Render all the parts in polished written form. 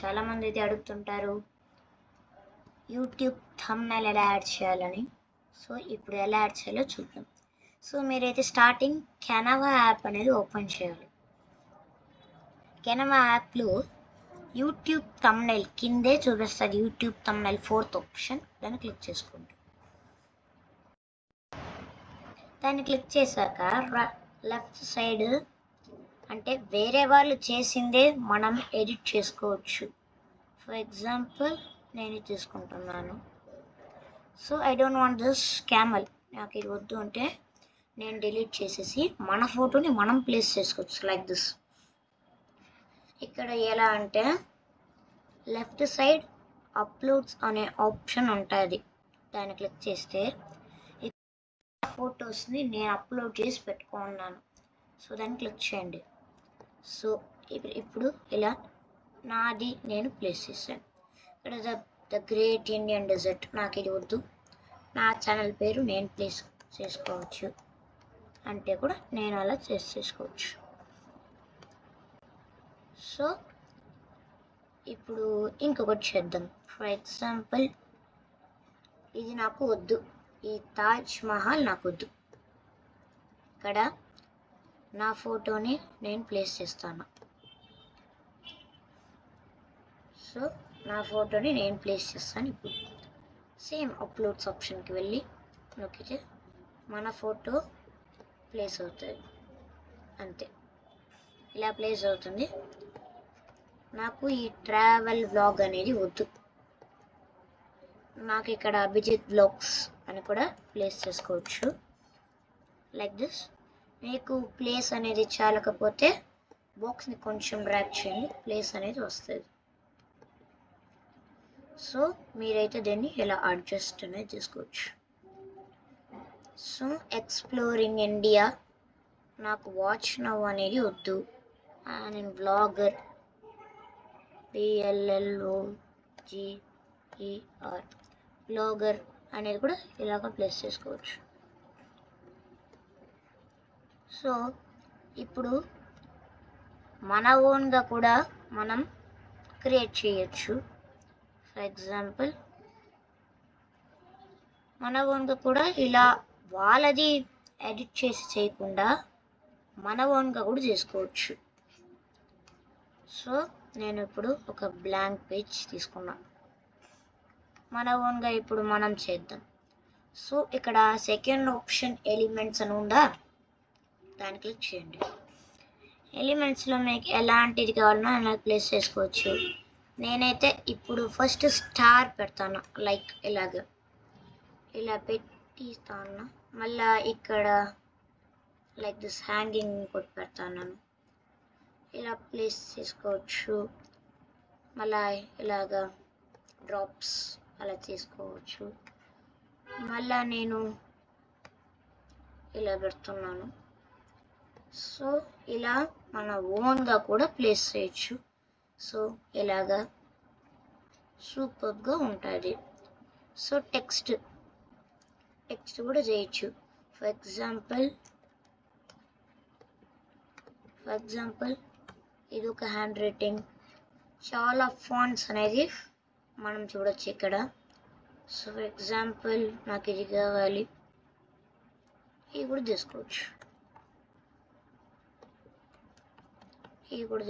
చాలామంది అయితే అడుగుతుంటారు యూట్యూబ్ థంబ్నెయిల్ ఎలా యాడ్ చేయాలని. సో ఇప్పుడు ఎలా యాడ్ చేయాలో చూద్దాం. సో మీరైతే స్టార్టింగ్ కెనవా యాప్ అనేది ఓపెన్ చేయాలి. కెనవా యాప్లో యూట్యూబ్ థంబ్నెయిల్ కిందే చూపిస్తుంది. యూట్యూబ్ థంబ్నెయిల్ 4th ఆప్షన్, దాన్ని క్లిక్ చేసుకోండి. దాన్ని క్లిక్ చేశాక లెఫ్ట్ సైడ్ అంటే వేరే వాళ్ళు చేసిందే మనం ఎడిట్ చేసుకోవచ్చు. ఫర్ ఎగ్జాంపుల్ నేను ఇది తీసుకుంటున్నాను. So I don't want this camel, నాకు ఇది వద్దు అంటే నేను డిలీట్ చేసేసి మన ఫోటోని మనం ప్లేస్ చేసుకోవచ్చు లైక్ దిస్. ఇక్కడ ఎలా అంటే లెఫ్ట్ సైడ్ అప్లోడ్స్ అనే ఆప్షన్ ఉంటుంది, దాన్ని క్లిక్ చేస్తే ఫొటోస్ని నేను అప్లోడ్ చేసి పెట్టుకున్నాను. సో దాన్ని క్లిక్ చేయండి. సో ఇప్పుడు ఇలా నాది నేను ప్లేస్ చేశాను. ఇక్కడ ద గ్రేట్ ఇండియన్ డెజర్ట్, నాకు ఇది వద్దు, నా ఛానల్ పేరు నేను ప్లేస్ చేసుకోవచ్చు అంటే కూడా నేను అలా చేసుకోవచ్చు. సో ఇప్పుడు ఇంకొకటి చేద్దాం. ఫర్ ఎగ్జాంపుల్ ఇది నాకు వద్దు, ఈ తాజ్ మహల్ నాకు వద్దు. ఇక్కడ నా ఫోటోని నేను ప్లేస్ చేస్తాను. సో నా ఫోటోని నేను ప్లేస్ చేస్తాను. ఇప్పుడు సేమ్ అప్లోడ్స్ ఆప్షన్కి వెళ్ళి నొక్కితే మన ఫోటో ప్లేస్ అవుతుంది. అంతే, ఇలా ప్లేస్ అవుతుంది. నాకు ఈ ట్రావెల్ వ్లాగ్ అనేది వద్దు, నాకు ఇక్కడ అభిజిత్ వ్లాగ్స్ అని కూడా ప్లేస్ చేసుకోవచ్చు లైక్ దిస్. మీకు ప్లేస్ అనేది చాలకపోతే బాక్స్ని కొంచెం డ్రాగ్ చేయండి, ప్లేస్ అనేది వస్తుంది. సో మీరైతే దీన్ని ఇలా అడ్జస్ట్ అనేది చేసుకోవచ్చు. సో ఎక్స్ప్లోరింగ్ ఇండియా, నాకు వాచ్ నవ్ అనేది వద్దు, నేను వ్లాగర్ BLLOGER బ్లాగర్ అనేది కూడా ఇలాగ ప్లేస్ చేసుకోవచ్చు. సో ఇప్పుడు మన ఓన్గా కూడా మనం క్రియేట్ చేయొచ్చు. ఫర్ ఎగ్జాంపుల్ మన ఓన్గా కూడా ఇలా వాళ్ళది ఎడిట్ చేసి చేయకుండా మన ఓన్గా కూడా చేసుకోవచ్చు. సో నేను ఇప్పుడు ఒక బ్లాంక్ పేజ్ తీసుకున్నాను, మన ఓన్గా ఇప్పుడు మనం చేద్దాం. సో ఇక్కడ సెకండ్ ఆప్షన్ ఎలిమెంట్స్ అని ఉందా, దాన్ని క్లిక్ చేయండి. ఎలిమెంట్స్లో మీకు ఎలాంటిది కావాలన్నా అలా ప్లేస్ చేసుకోవచ్చు. నేనైతే ఇప్పుడు ఫస్ట్ స్టార్ పెడతాను, లైక్ ఇలా పెట్టిస్తాను. మళ్ళీ ఇక్కడ లైక్ దిస్ హ్యాంగింగ్ ఇంకోటి పెడతాను, ఇలా ప్లేస్ చేసుకోవచ్చు. మళ్ళీ ఇలాగా డ్రాప్స్ అలా చేసుకోవచ్చు. మళ్ళీ నేను ఇలా పెడుతున్నాను. సో ఇలా మన ఓన్గా కూడా ప్లేస్ చేయొచ్చు. సో ఇలాగా సూపర్గా ఉంటుంది. సో టెక్స్ట్ కూడా చేయొచ్చు. ఫర్ ఎగ్జాంపుల్ ఇది ఒక హ్యాండ్ రైటింగ్, చాలా ఫాంట్స్ అనేది మనం చూడొచ్చు ఇక్కడ. సో ఫర్ ఎగ్జాంపుల్ నాకు ఇది కావాలి, ఇది కూడా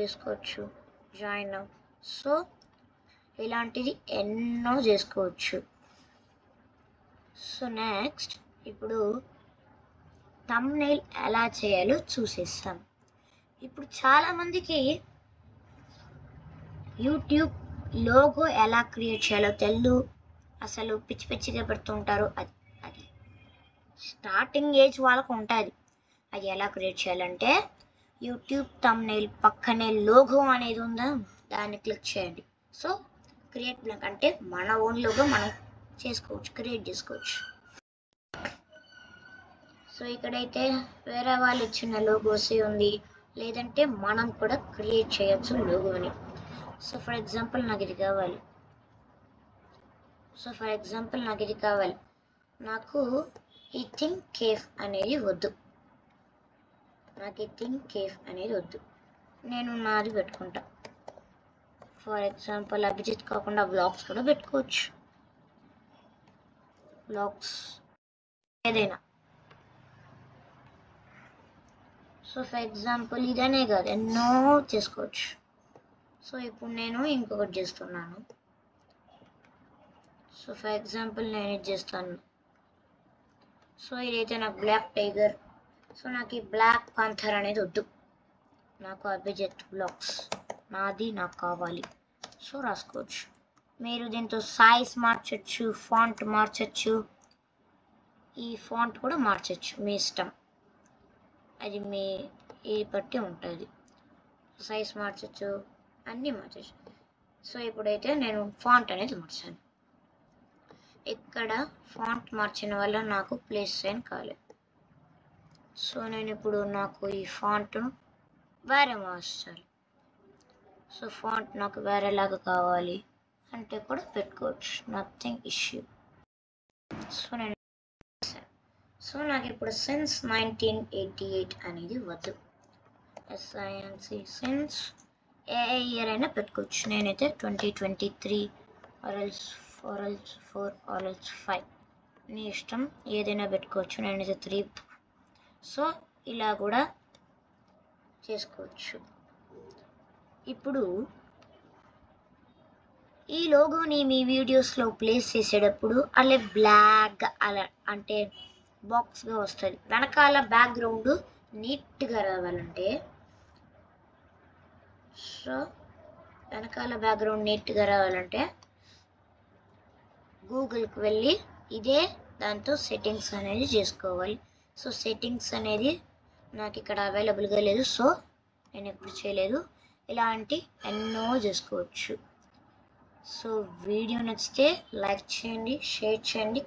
తీసుకోవచ్చు, జాయిన్. సో ఇలాంటిది ఎన్నో చేసుకోవచ్చు. సో నెక్స్ట్ ఇప్పుడు థంబ్నెయిల్ ఎలా చేయాలో చూసేస్తాం. ఇప్పుడు చాలామందికి యూట్యూబ్ లోగో ఎలా క్రియేట్ చేయాలో తెలియదు, అసలు పిచ్చి పిచ్చిగా పెడుతుంటారు. అది స్టార్టింగ్ ఏజ్ వాళ్ళకు ఉంటుంది. అది ఎలా క్రియేట్ చేయాలంటే యూట్యూబ్ థంబ్నెయిల్ పక్కనే లోగో అనేది ఉందా, దాన్ని క్లిక్ చేయండి. సో క్రియేట్ బ్లాంక్ అంటే మన ఓన్ లోగో మనం క్రియేట్ చేసుకోవచ్చు. సో ఇక్కడైతే వేరే వాళ్ళు ఇచ్చిన లోగోసే ఉంది, లేదంటే మనం కూడా క్రియేట్ చేయొచ్చు లోగోని. సో ఫర్ ఎగ్జాంపుల్ నాకు ఇది కావాలి. నాకు ఈ థింక్ కేఫ్ అనేది వద్దు, నేను నాది పెట్టుకుంటా. ఫర్ ఎగ్జాంపుల్ అభిజిత్ కాకుండా వ్లాగ్స్ కూడా పెట్టుకోవచ్చు. వ్లాగ్స్ ఏదైనా. సో ఫర్ ఎగ్జాంపుల్ ఇదనే కాదు, ఎన్నో చేసుకోవచ్చు. సో ఇప్పుడు నేను ఇంకొకటి చేస్తున్నాను. సో ఫర్ ఎగ్జాంపుల్ నేను ఇది చేస్తాను. సో ఇదైతే నాకు బ్లాక్ టైగర్. సో నాకు ఈ బ్లాక్ పాంథర్ అనేది వద్దు, నాకు అభిజిత్ వ్లాగ్స్ నాది నాకు కావాలి. సో రాసుకోవచ్చు. మీరు దీంతో సైజ్ మార్చచ్చు, ఫాంట్ మార్చచ్చు, ఈ ఫాంట్ కూడా మార్చచ్చు, మీ ఇష్టం. అది మీ ఈ బట్టి ఉంటుంది. సైజ్ మార్చచ్చు, అన్నీ మార్చచ్చు. సో ఇప్పుడైతే నేను ఫాంట్ అనేది మార్చాను. ఇక్కడ ఫాంట్ మార్చిన వల్ల నాకు ప్లేస్ సైన్ కాలేదు. సో నేను ఇప్పుడు నాకు ఈ ఫాంట్ వేరే మార్చాలి. సో ఫాంట్ నాకు వేరేలాగా కావాలి అంటే కూడా పెట్టుకోవచ్చు, నథింగ్ ఇష్యూ. సో నేను నాకు ఇప్పుడు సిన్స్ 1988 అనేది వద్దు. SINC సిన్స్ ఏ ఇయర్ అయినా పెట్టుకోవచ్చు. నేనైతే 2023 or else 4 or else 5, నీ ఇష్టం ఏదైనా పెట్టుకోవచ్చు. నేనైతే 3. సో ఇలా కూడా చేసుకోవచ్చు. ఇప్పుడు ఈ లోగోని మీ వీడియోస్లో ప్లేస్ చేసేటప్పుడు అలా బ్లాక్ అలా అంటే బాక్స్గా వస్తుంది. వెనకాల బ్యాక్గ్రౌండ్ నీట్గా రావాలంటే, సో వెనకాల బ్యాక్గ్రౌండ్ నీట్గా రావాలంటే గూగుల్కి వెళ్ళి ఇదే దాంతో సెట్టింగ్స్ అనేది చేసుకోవాలి. సో సెట్టింగ్స్ అనేది నాకు ఇక్కడ అవైలబుల్గా లేదు, సో నేను ఎప్పుడు చేయలేదు. ఇలాంటి ఎన్నో చేసుకోవచ్చు. సో వీడియో నచ్చితే లైక్ చేయండి, షేర్ చేయండి.